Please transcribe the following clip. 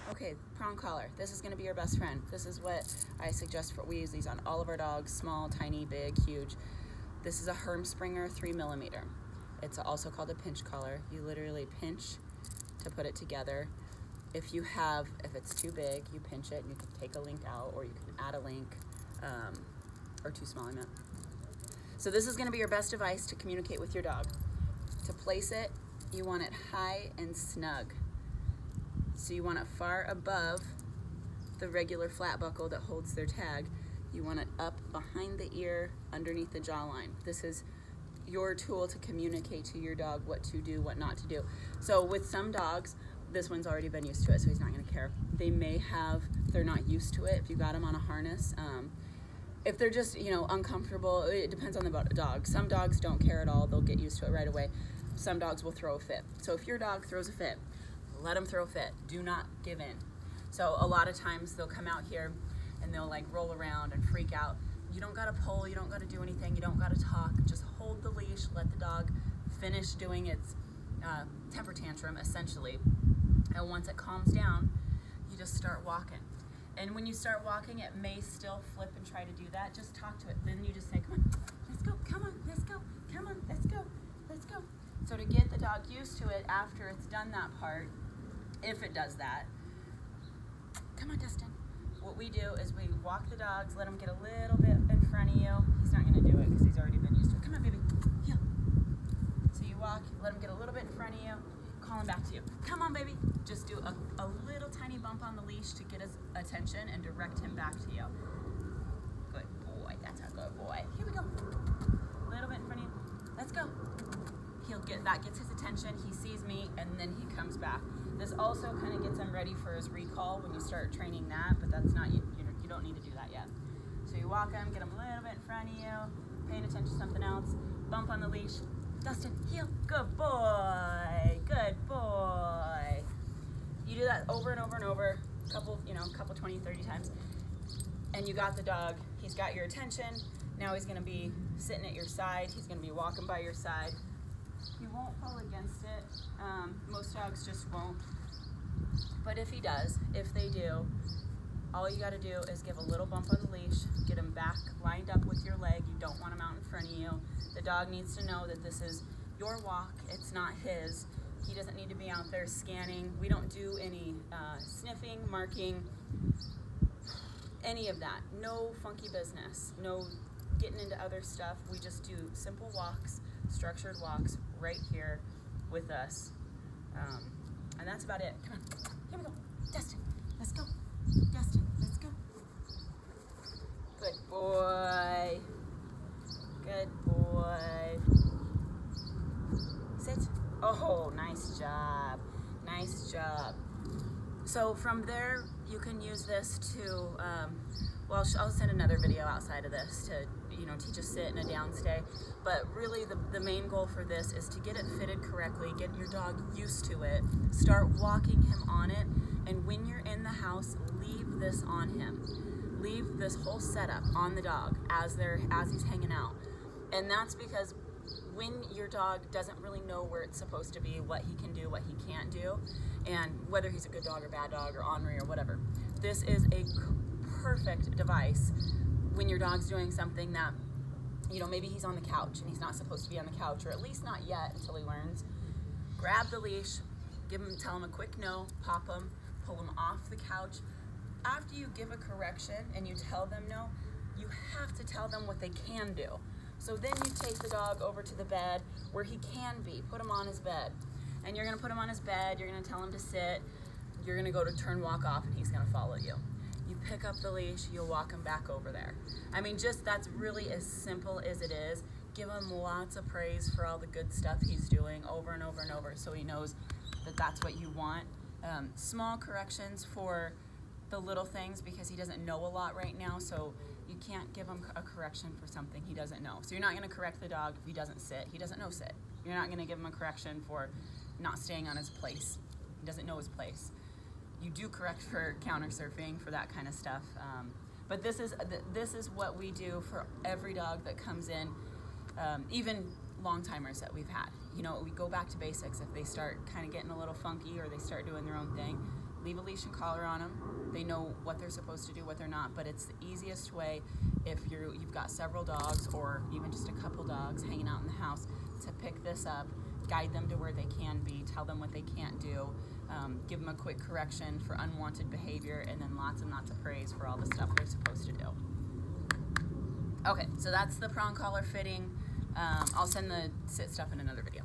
Okay, prong collar. This is going to be your best friend. This is what I suggest for. We use these on all of our dogs, small, tiny, big, huge. This is a Herm Sprenger 3mm. It's also called a pinch collar. You literally pinch to put it together. If it's too big, you pinch it and you can take a link out, or you can add a link, or too small, I meant. So this is going to be your best device to communicate with your dog. To place it, you want it high and snug. So you want it far above the regular flat buckle that holds their tag. You want it up behind the ear, underneath the jawline. This is your tool to communicate to your dog what to do, what not to do. So with some dogs, this one's already been used to it, so he's not gonna care. They're not used to it if you got them on a harness. If they're just, uncomfortable, it depends on the dog. Some dogs don't care at all, they'll get used to it right away. Some dogs will throw a fit. So if your dog throws a fit, let them throw a fit. Do not give in. So a lot of times they'll come out here and they'll like roll around and freak out. You don't gotta pull, you don't gotta do anything, you don't gotta talk. Just hold the leash, let the dog finish doing its temper tantrum, essentially. And once it calms down, you just start walking. And when you start walking, it may still flip and try to do that. Just talk to it. Then you just say, come on, let's go, come on, let's go, come on, let's go, let's go. So to get the dog used to it after it's done that part, if it does that, come on, Dustin. What we do is we walk the dogs, let him get a little bit in front of you. He's not gonna do it because he's already been used to it. Come on, baby, heel. So you walk, let him get a little bit in front of you, call him back to you. Come on, baby. Just do a little tiny bump on the leash to get his attention and direct him back to you. Good boy, that's a good boy. Here we go. A little bit in front of you. Let's go. That gets his attention, he sees me, and then he comes back. This also kind of gets him ready for his recall when you start training that, but that's not, you don't need to do that yet. So you walk him, get him a little bit in front of you, paying attention to something else, bump on the leash, Dustin, heel, good boy, good boy. You do that over and over and over, couple 20, 30 times, and you got the dog, he's got your attention. Now he's gonna be sitting at your side, he's gonna be walking by your side. He won't pull against it. Most dogs just won't. But if he does, if they do, all you gotta do is give a little bump on the leash, get him back lined up with your leg. You don't want him out in front of you. The dog needs to know that this is your walk, it's not his. He doesn't need to be out there scanning. We don't do any sniffing, marking, any of that. No funky business, no getting into other stuff. We just do simple walks, structured walks right here with us, and that's about it. Come on, here we go, Dustin, let's go, Dustin, let's go. Good boy, good boy. Sit. Oh, nice job, nice job. So from there, you can use this to, well, I'll send another video outside of this to, teach a sit and a down stay. But really the main goal for this is to get it fitted correctly, get your dog used to it, start walking him on it, and when you're in the house, leave this on him. Leave this whole setup on the dog as he's hanging out. And that's because when your dog doesn't really know where it's supposed to be, what he can do, what he can't do, and whether he's a good dog or bad dog or ornery or whatever, this is a perfect device when your dog's doing something that, maybe he's on the couch and he's not supposed to be on the couch, or at least not yet until he learns. Grab the leash, tell him a quick no, pop him, pull him off the couch. After you give a correction and you tell them no, you have to tell them what they can do. So then you take the dog over to the bed where he can be, put him on his bed. And you're gonna put him on his bed, you're gonna tell him to sit, you're gonna go to turn walk off, and he's gonna follow you. You pick up the leash, you'll walk him back over there. I mean, that's really as simple as it is. Give him lots of praise for all the good stuff he's doing over and over and over, so he knows that that's what you want. Small corrections for the little things, because he doesn't know a lot right now, so you can't give him a correction for something he doesn't know. So you're not gonna correct the dog if he doesn't sit. He doesn't know sit. You're not gonna give him a correction for not staying on his place. He doesn't know his place. You do correct for counter surfing, for that kind of stuff. But this is what we do for every dog that comes in, even long timers that we've had. We go back to basics. If they start kind of getting a little funky or they start doing their own thing, leave a leash and collar on them. They know what they're supposed to do, what they're not, but it's the easiest way if you've got several dogs or even just a couple dogs hanging out in the house to pick this up, guide them to where they can be, tell them what they can't do, give them a quick correction for unwanted behavior, and then lots and lots of praise for all the stuff they're supposed to do. Okay, so that's the prong collar fitting. I'll send the sit stuff in another video.